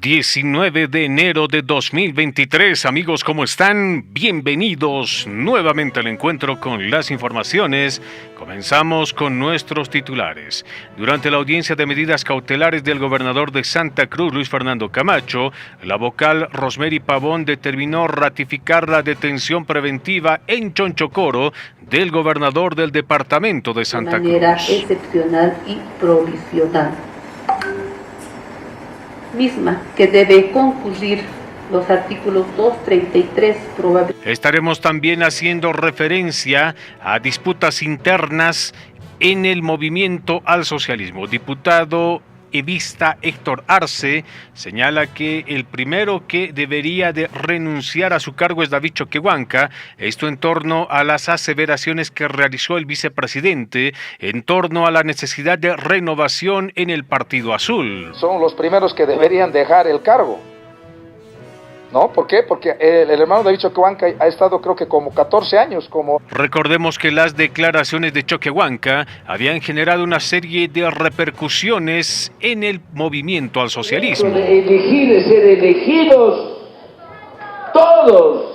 19 de enero de 2023. Amigos, ¿cómo están? Bienvenidos nuevamente al encuentro con las informaciones. Comenzamos con nuestros titulares. Durante la audiencia de medidas cautelares del gobernador de Santa Cruz, Luis Fernando Camacho, la vocal Rosemary Pavón determinó ratificar la detención preventiva en Chonchocoro del gobernador del departamento de Santa Cruz. De manera excepcional y provisional. Misma que debe concluir los artículos 233 probablemente. Estaremos también haciendo referencia a disputas internas en el movimiento al socialismo. Diputado evista Héctor Arce señala que el primero que debería de renunciar a su cargo es David Choquehuanca, esto en torno a las aseveraciones que realizó el vicepresidente en torno a la necesidad de renovación en el Partido Azul. Son los primeros que deberían dejar el cargo, ¿no? ¿Por qué? Porque el hermano David Choquehuanca ha estado creo que como 14 años como... Recordemos que las declaraciones de Choquehuanca habían generado una serie de repercusiones en el movimiento al socialismo. De elegir, de ser elegidos todos.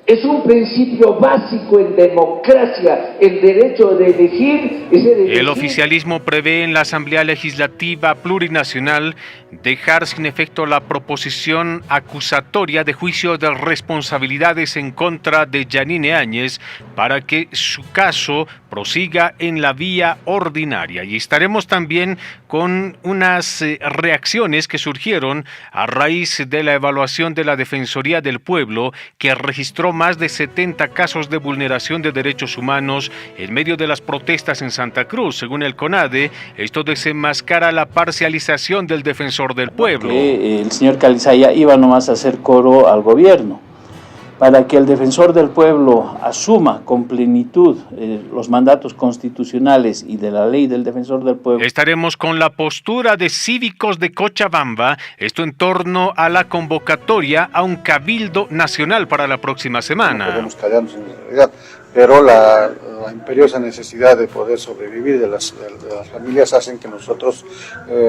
Es un principio básico en democracia, el derecho de elegir y ser elegido. El oficialismo prevé en la Asamblea Legislativa Plurinacional dejar sin efecto la proposición acusatoria de juicio de responsabilidades en contra de Yanine Áñez para que su caso prosiga en la vía ordinaria. Y estaremos también con unas reacciones que surgieron a raíz de la evaluación de la Defensoría del Pueblo, que registró más de 70 casos de vulneración de derechos humanos en medio de las protestas en Santa Cruz. Según el CONADE, esto desenmascara la parcialización del defensor del pueblo. Que el señor Calizaya iba nomás a hacer coro al gobierno. Para que el defensor del pueblo asuma con plenitud los mandatos constitucionales y de la ley del defensor del pueblo. Estaremos con la postura de cívicos de Cochabamba, esto en torno a la convocatoria a un cabildo nacional para la próxima semana. No podemos callarnos en realidad, pero la imperiosa necesidad de poder sobrevivir de las familias hacen que nosotros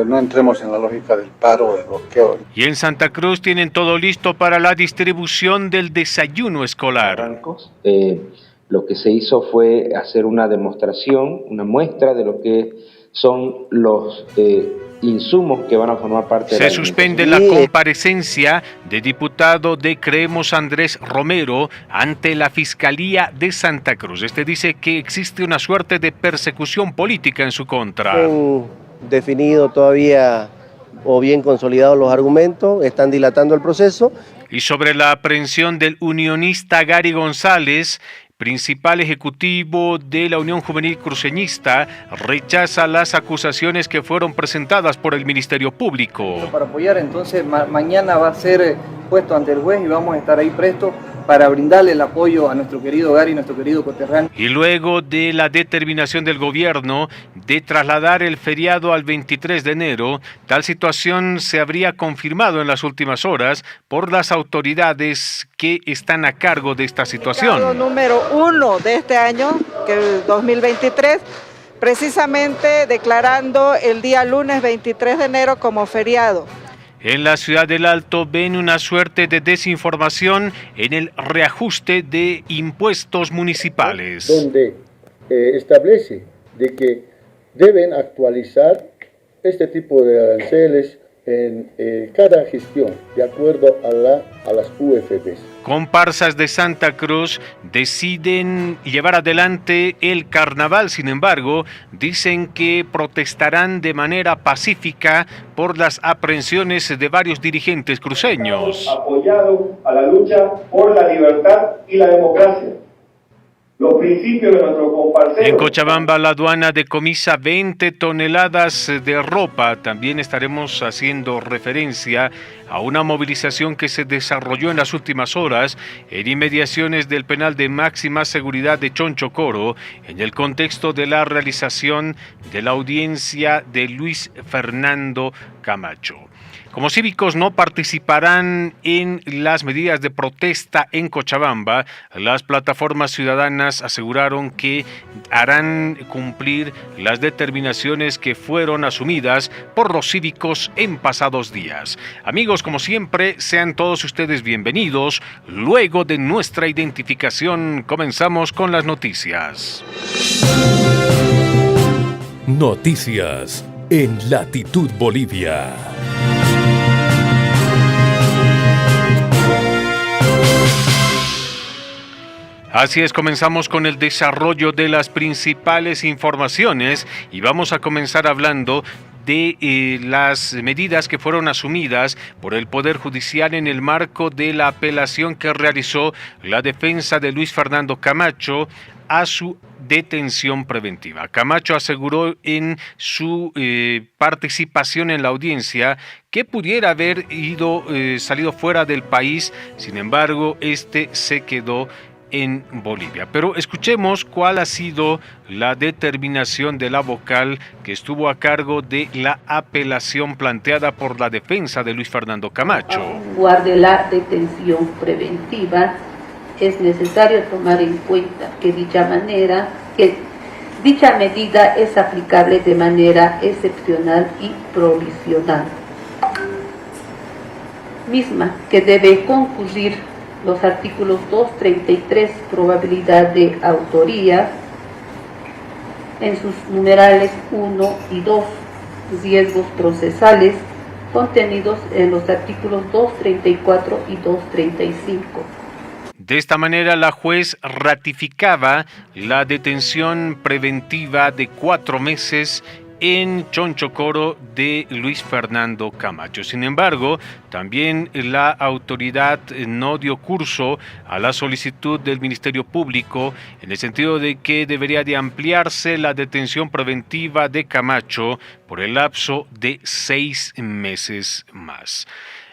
no entremos en la lógica del paro o del bloqueo. Y en Santa Cruz tienen todo listo para la distribución del desayuno escolar. Lo que se hizo fue hacer una demostración, una muestra de lo que son los insumos que van a formar parte de la... Se suspende la comparecencia de diputado de Creemos Andrés Romero ante la Fiscalía de Santa Cruz. Este dice que existe una suerte de persecución política en su contra. No han definido todavía o bien consolidados los argumentos, están dilatando el proceso. Y sobre la aprehensión del unionista Gary González, principal ejecutivo de la Unión Juvenil Cruceñista, rechaza las acusaciones que fueron presentadas por el Ministerio Público. Para apoyar, entonces mañana va a ser puesto ante el juez y vamos a estar ahí prestos para brindarle el apoyo a nuestro querido Gary, nuestro querido coterráneo. Y luego de la determinación del gobierno de trasladar el feriado al 23 de enero, tal situación se habría confirmado en las últimas horas por las autoridades que están a cargo de esta situación. El número 1 de este año, que es el 2023, precisamente declarando el día lunes 23 de enero como feriado. En la ciudad del Alto ven una suerte de desinformación en el reajuste de impuestos municipales. Donde establece de que deben actualizar este tipo de aranceles en cada gestión, de acuerdo a las UFPs. Comparsas de Santa Cruz deciden llevar adelante el carnaval, sin embargo, dicen que protestarán de manera pacífica por las aprehensiones de varios dirigentes cruceños. Hemos apoyado a la lucha por la libertad y la democracia. Los principios de nuestro comparsero. En Cochabamba, la aduana decomisa 20 toneladas de ropa. También estaremos haciendo referencia a una movilización que se desarrolló en las últimas horas en inmediaciones del penal de máxima seguridad de Chonchocoro, en el contexto de la realización de la audiencia de Luis Fernando Camacho. Como cívicos no participarán en las medidas de protesta en Cochabamba, las plataformas ciudadanas aseguraron que harán cumplir las determinaciones que fueron asumidas por los cívicos en pasados días. Amigos, como siempre, sean todos ustedes bienvenidos. Luego de nuestra identificación, comenzamos con las noticias. Noticias en Latitud Bolivia. Así es, comenzamos con el desarrollo de las principales informaciones y vamos a comenzar hablando de las medidas que fueron asumidas por el Poder Judicial en el marco de la apelación que realizó la defensa de Luis Fernando Camacho a su detención preventiva. Camacho aseguró en su participación en la audiencia que pudiera haber salido fuera del país, sin embargo, se quedó en Bolivia. Pero escuchemos cuál ha sido la determinación de la vocal que estuvo a cargo de la apelación planteada por la defensa de Luis Fernando Camacho. En lugar de la detención preventiva, es necesario tomar en cuenta que dicha medida es aplicable de manera excepcional y provisional, misma que debe concurrir los artículos 233, probabilidad de autoría, en sus numerales 1 y 2, riesgos procesales, contenidos en los artículos 234 y 235. De esta manera, la juez ratificaba la detención preventiva de 4 meses en Chonchocoro de Luis Fernando Camacho. Sin embargo, también la autoridad no dio curso a la solicitud del Ministerio Público en el sentido de que debería de ampliarse la detención preventiva de Camacho por el lapso de 6 meses más.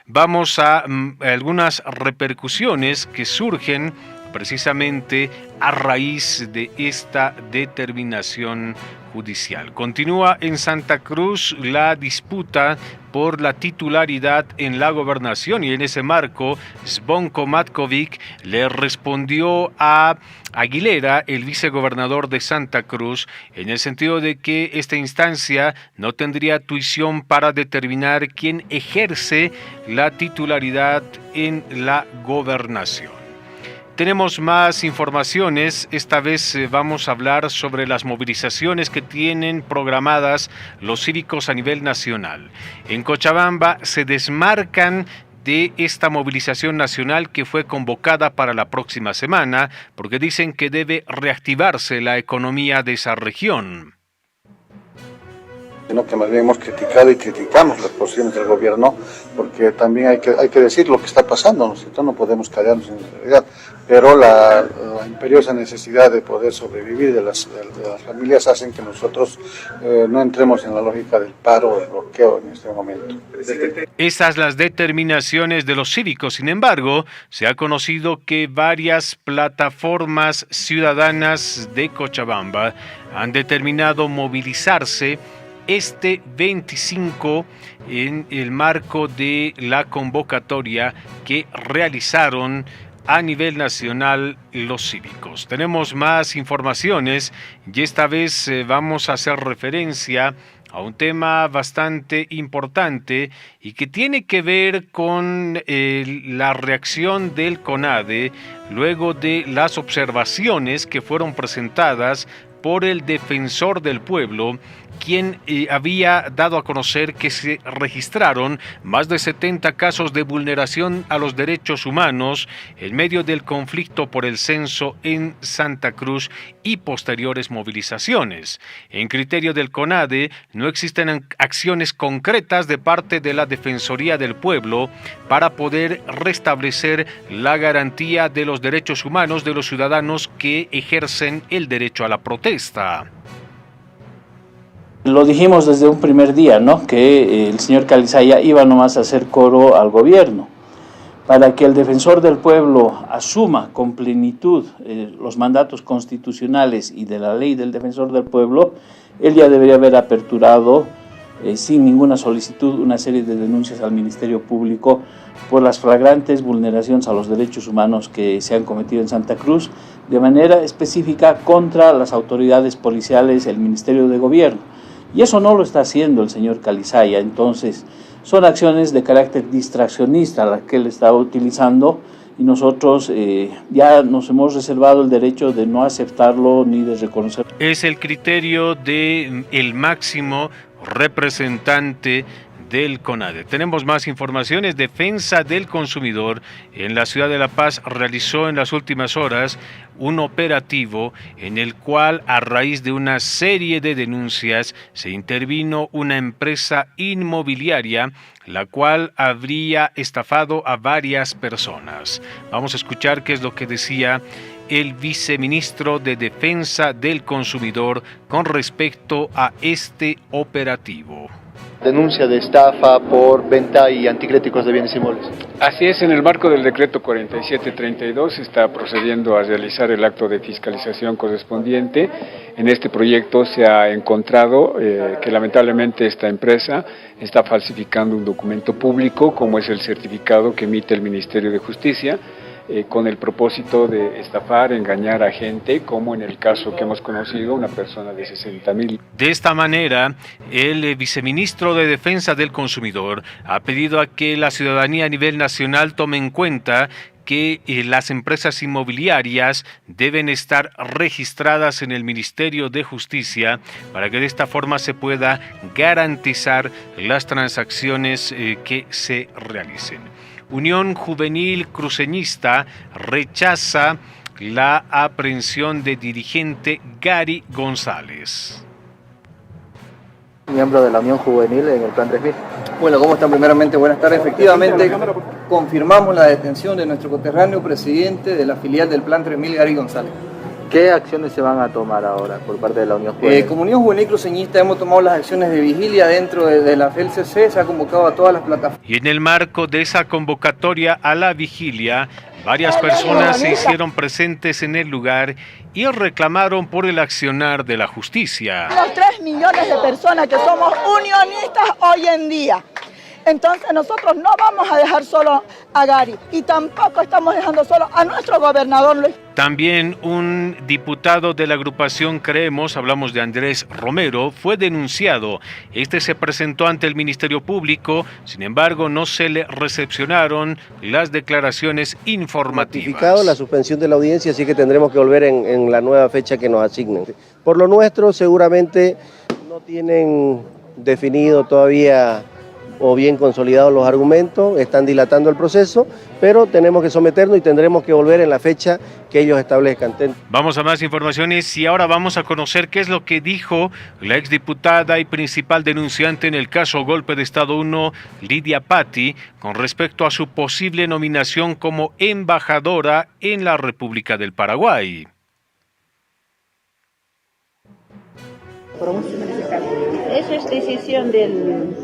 Vamos a algunas repercusiones que surgen precisamente a raíz de esta determinación judicial. Continúa en Santa Cruz la disputa por la titularidad en la gobernación y en ese marco Zvonko Matkovic le respondió a Aguilera, el vicegobernador de Santa Cruz, en el sentido de que esta instancia no tendría tuición para determinar quién ejerce la titularidad en la gobernación. Tenemos más informaciones, esta vez vamos a hablar sobre las movilizaciones que tienen programadas los cívicos a nivel nacional. En Cochabamba se desmarcan de esta movilización nacional que fue convocada para la próxima semana porque dicen que debe reactivarse la economía de esa región. Sino que más bien hemos criticado y criticamos las posiciones del gobierno, porque también hay que decir lo que está pasando, ¿no es cierto? No podemos callarnos en realidad, pero la imperiosa necesidad de poder sobrevivir de las familias hacen que nosotros no entremos en la lógica del paro o del bloqueo en este momento. Esas las determinaciones de los cívicos. Sin embargo, se ha conocido que varias plataformas ciudadanas de Cochabamba han determinado movilizarse este 25 en el marco de la convocatoria que realizaron a nivel nacional los cívicos. Tenemos más informaciones y esta vez vamos a hacer referencia a un tema bastante importante y que tiene que ver con la reacción del CONADE luego de las observaciones que fueron presentadas por el defensor del pueblo, quien había dado a conocer que se registraron más de 70 casos de vulneración a los derechos humanos en medio del conflicto por el censo en Santa Cruz y posteriores movilizaciones. En criterio del CONADE, no existen acciones concretas de parte de la Defensoría del Pueblo para poder restablecer la garantía de los derechos humanos de los ciudadanos que ejercen el derecho a la protesta. Lo dijimos desde un primer día, ¿no? Que el señor Calizaya iba nomás a hacer coro al gobierno. Para que el defensor del pueblo asuma con plenitud los mandatos constitucionales y de la ley del defensor del pueblo, él ya debería haber aperturado sin ninguna solicitud una serie de denuncias al Ministerio Público por las flagrantes vulneraciones a los derechos humanos que se han cometido en Santa Cruz, de manera específica contra las autoridades policiales, el Ministerio de Gobierno. Y eso no lo está haciendo el señor Calizaya. Entonces, son acciones de carácter distraccionista las que él está utilizando, y nosotros ya nos hemos reservado el derecho de no aceptarlo ni de reconocerlo. Es el criterio del máximo representante del CONADE. Tenemos más informaciones. Defensa del Consumidor en la ciudad de La Paz realizó en las últimas horas un operativo en el cual, a raíz de una serie de denuncias, se intervino una empresa inmobiliaria la cual habría estafado a varias personas. Vamos a escuchar qué es lo que decía el viceministro de Defensa del Consumidor con respecto a este operativo. Denuncia de estafa por venta y anticréticos de bienes inmuebles. Así es, en el marco del decreto 4732 se está procediendo a realizar el acto de fiscalización correspondiente. En este proyecto se ha encontrado que lamentablemente esta empresa está falsificando un documento público, como es el certificado que emite el Ministerio de Justicia, con el propósito de estafar, engañar a gente, como en el caso que hemos conocido, una persona de 60,000. De esta manera, el viceministro de Defensa del Consumidor ha pedido a que la ciudadanía a nivel nacional tome en cuenta que las empresas inmobiliarias deben estar registradas en el Ministerio de Justicia para que de esta forma se pueda garantizar las transacciones que se realicen. Unión Juvenil Cruceñista rechaza la aprehensión de dirigente Gary González. Miembro de la Unión Juvenil en el Plan 3000. Bueno, ¿cómo están? Primeramente, buenas tardes. Efectivamente, confirmamos la detención de nuestro coterráneo presidente de la filial del Plan 3000, Gary González. ¿Qué acciones se van a tomar ahora por parte de la Unión Juvenil? Como Unión Juvenil Cruceñista hemos tomado las acciones de vigilia dentro de la FELCC, se ha convocado a todas las plataformas. Y en el marco de esa convocatoria a la vigilia, varias personas se hicieron presentes en el lugar y reclamaron por el accionar de la justicia. Los 3 millones de personas que somos unionistas hoy en día. Entonces nosotros no vamos a dejar solo a Gary y tampoco estamos dejando solo a nuestro gobernador Luis. También un diputado de la agrupación Creemos, hablamos de Andrés Romero, fue denunciado. Este se presentó ante el Ministerio Público, sin embargo no se le recepcionaron las declaraciones informativas. Notificado la suspensión de la audiencia, así que tendremos que volver en la nueva fecha que nos asignen. Por lo nuestro seguramente no tienen definido todavía o bien consolidados los argumentos, están dilatando el proceso, pero tenemos que someternos y tendremos que volver en la fecha que ellos establezcan. Vamos a más informaciones y ahora vamos a conocer qué es lo que dijo la exdiputada y principal denunciante en el caso Golpe de Estado 1, Lidia Patti, con respecto a su posible nominación como embajadora en la República del Paraguay. Esa es decisión del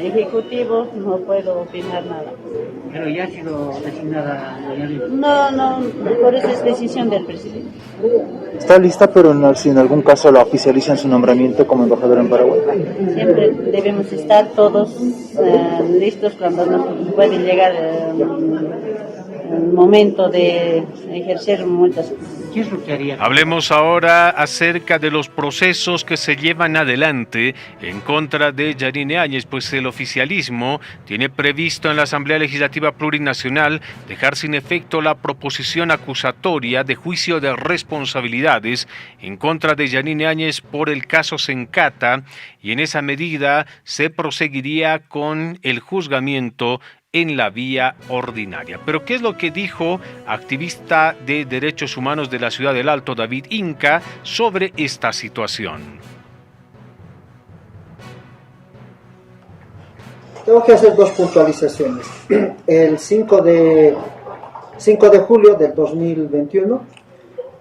Ejecutivo, no puedo opinar nada. ¿Pero ya ha sido designada? No, por eso es decisión del presidente. ¿Está lista, pero si en algún caso la oficializan su nombramiento como embajadora en Paraguay? Siempre debemos estar todos listos cuando nos puede llegar el momento de ejercer muchas cosas. ¿Qué es lo que haría? Hablemos ahora acerca de los procesos que se llevan adelante en contra de Yanine Áñez, pues el oficialismo tiene previsto en la Asamblea Legislativa Plurinacional dejar sin efecto la proposición acusatoria de juicio de responsabilidades en contra de Yanine Áñez por el caso Sencata, y en esa medida se proseguiría con el juzgamiento en la vía ordinaria. Pero ¿qué es lo que dijo activista de derechos humanos de la ciudad del Alto, David Inca, sobre esta situación? Tengo que hacer dos puntualizaciones. El 5 de julio del 2021,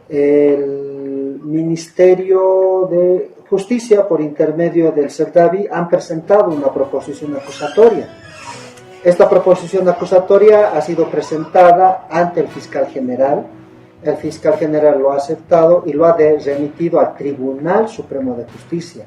el Ministerio de Justicia, por intermedio del CERDAVI, han presentado una proposición acusatoria. Esta proposición acusatoria ha sido presentada ante el fiscal general. El fiscal general lo ha aceptado y lo ha remitido al Tribunal Supremo de Justicia.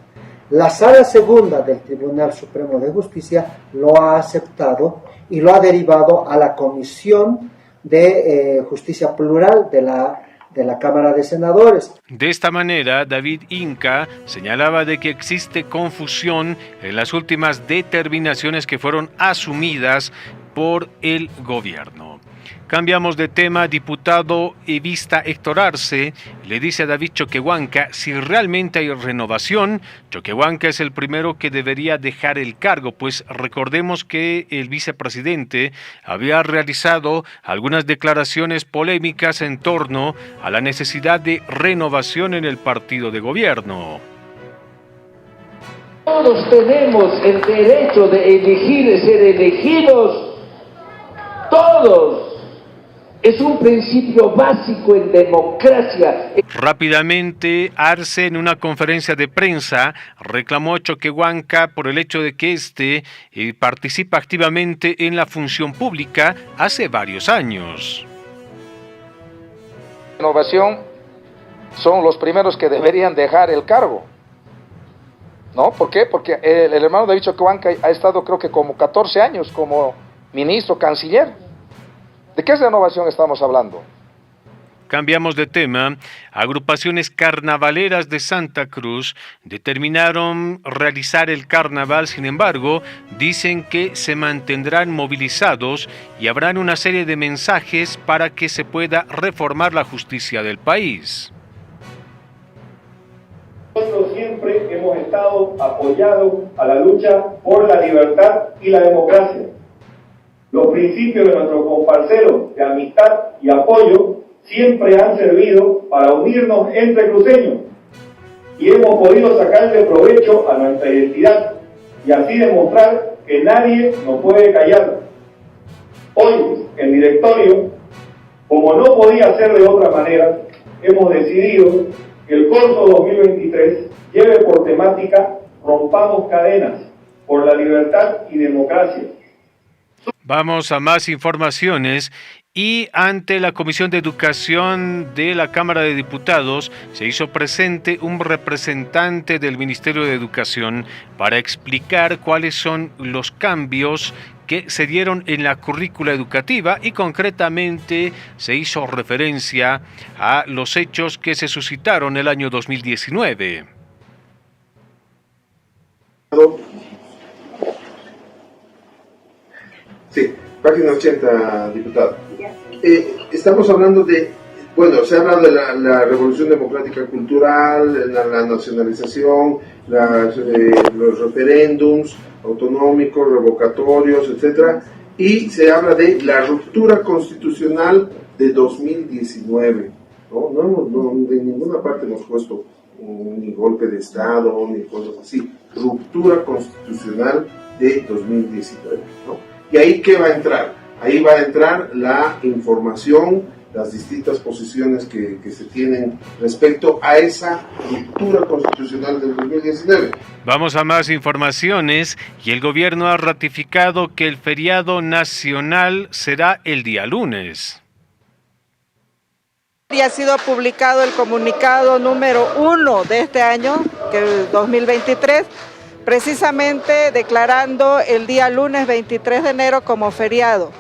La Sala Segunda del Tribunal Supremo de Justicia lo ha aceptado y lo ha derivado a la Comisión de Justicia Plural de la Cámara de Senadores. De esta manera, David Inca señalaba de que existe confusión en las últimas determinaciones que fueron asumidas por el gobierno. Cambiamos de tema. Diputado Evista Héctor Arce le dice a David Choquehuanca si realmente hay renovación. Choquehuanca es el primero que debería dejar el cargo, pues recordemos que el vicepresidente había realizado algunas declaraciones polémicas en torno a la necesidad de renovación en el partido de gobierno. Todos tenemos el derecho de elegir y ser elegidos. Todos. Es un principio básico en democracia. Rápidamente, Arce en una conferencia de prensa reclamó a Choquehuanca por el hecho de que participa activamente en la función pública hace varios años. Innovación son los primeros que deberían dejar el cargo. ¿No? ¿Por qué? Porque el hermano David Choquehuanca ha estado creo que como 14 años como ministro, canciller. ¿De qué renovación estamos hablando? Cambiamos de tema. Agrupaciones carnavaleras de Santa Cruz determinaron realizar el carnaval, sin embargo, dicen que se mantendrán movilizados y habrán una serie de mensajes para que se pueda reformar la justicia del país. Nosotros siempre hemos estado apoyados a la lucha por la libertad y la democracia. Los principios de nuestros comparceros de amistad y apoyo siempre han servido para unirnos entre cruceños y hemos podido sacarle provecho a nuestra identidad y así demostrar que nadie nos puede callar. Hoy, el directorio, como no podía ser de otra manera, hemos decidido que el corso 2023 lleve por temática Rompamos cadenas por la libertad y democracia. Vamos a más informaciones. Y ante la Comisión de Educación de la Cámara de Diputados se hizo presente un representante del Ministerio de Educación para explicar cuáles son los cambios que se dieron en la currícula educativa y concretamente se hizo referencia a los hechos que se suscitaron el año 2019. Sí, página 80, diputado. Estamos hablando de, bueno, se habla de la revolución democrática cultural, la nacionalización, los referéndums autonómicos, revocatorios, etcétera, y se habla de la ruptura constitucional de 2019. No, en ninguna parte hemos puesto ni golpe de Estado, ni cosas así. Ruptura constitucional de 2019, ¿no? ¿Y ahí qué va a entrar? Ahí va a entrar la información, las distintas posiciones que se tienen respecto a esa ruptura constitucional del 2019. Vamos a más informaciones y el gobierno ha ratificado que el feriado nacional será el día lunes. Y ha sido publicado el comunicado número 1 de este año, que es 2023, precisamente declarando el día lunes 23 de enero como feriado.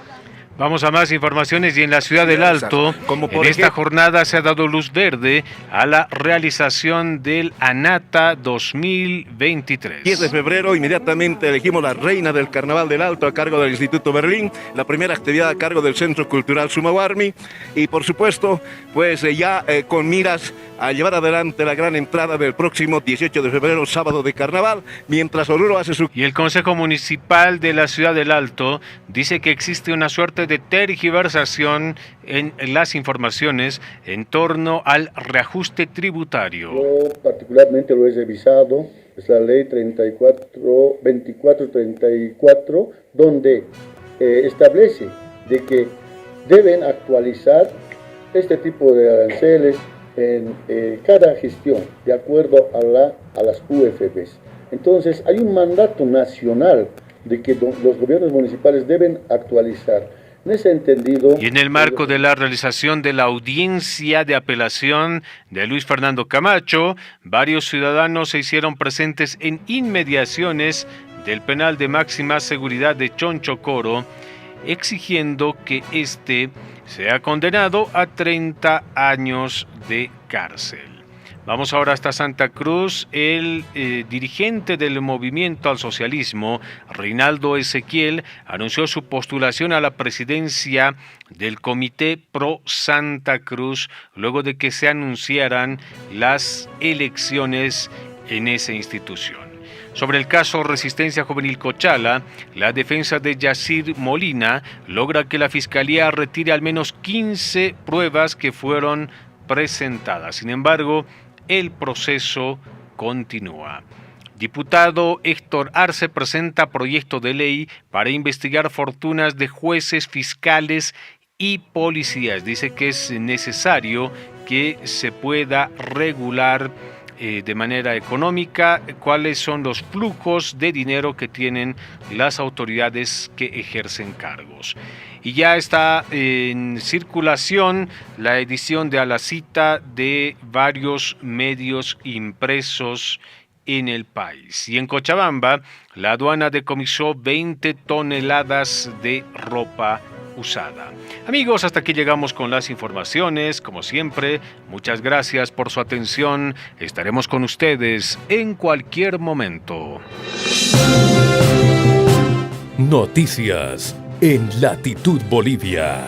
Vamos a más informaciones y en la ciudad del Alto, en esta jornada se ha dado luz verde a la realización del ANATA 2023. 10 de febrero inmediatamente elegimos la reina del Carnaval del Alto a cargo del Instituto Berlín, la primera actividad a cargo del Centro Cultural Sumaguarmi y por supuesto pues ya con miras a llevar adelante la gran entrada del próximo 18 de febrero, sábado de Carnaval, mientras Oruro hace su... Y el Consejo Municipal de la Ciudad del Alto dice que existe una suerte de tergiversación en las informaciones en torno al reajuste tributario. Yo particularmente lo he revisado, es la ley 2434, donde establece de que deben actualizar este tipo de aranceles en cada gestión, de acuerdo a las UFBs. Entonces, hay un mandato nacional de que los gobiernos municipales deben actualizar. En ese entendido... Y en el marco de la realización de la audiencia de apelación de Luis Fernando Camacho, varios ciudadanos se hicieron presentes en inmediaciones del penal de máxima seguridad de Chonchocoro, exigiendo que éste sea condenado a 30 años de cárcel. Vamos ahora hasta Santa Cruz. El dirigente del Movimiento al Socialismo, Reinaldo Ezequiel, anunció su postulación a la presidencia del Comité Pro Santa Cruz luego de que se anunciaran las elecciones en esa institución. Sobre el caso Resistencia Juvenil Cochala, la defensa de Yacir Molina logra que la Fiscalía retire al menos 15 pruebas que fueron presentadas. Sin embargo, el proceso continúa. Diputado Héctor Arce presenta proyecto de ley para investigar fortunas de jueces, fiscales y policías. Dice que es necesario que se pueda regular de manera económica cuáles son los flujos de dinero que tienen las autoridades que ejercen cargos. Y ya está en circulación la edición de A la Cita de varios medios impresos en el país. Y en Cochabamba, la aduana decomisó 20 toneladas de ropa usada. Amigos, hasta aquí llegamos con las informaciones. Como siempre, muchas gracias por su atención. Estaremos con ustedes en cualquier momento. Noticias en Latitud Bolivia.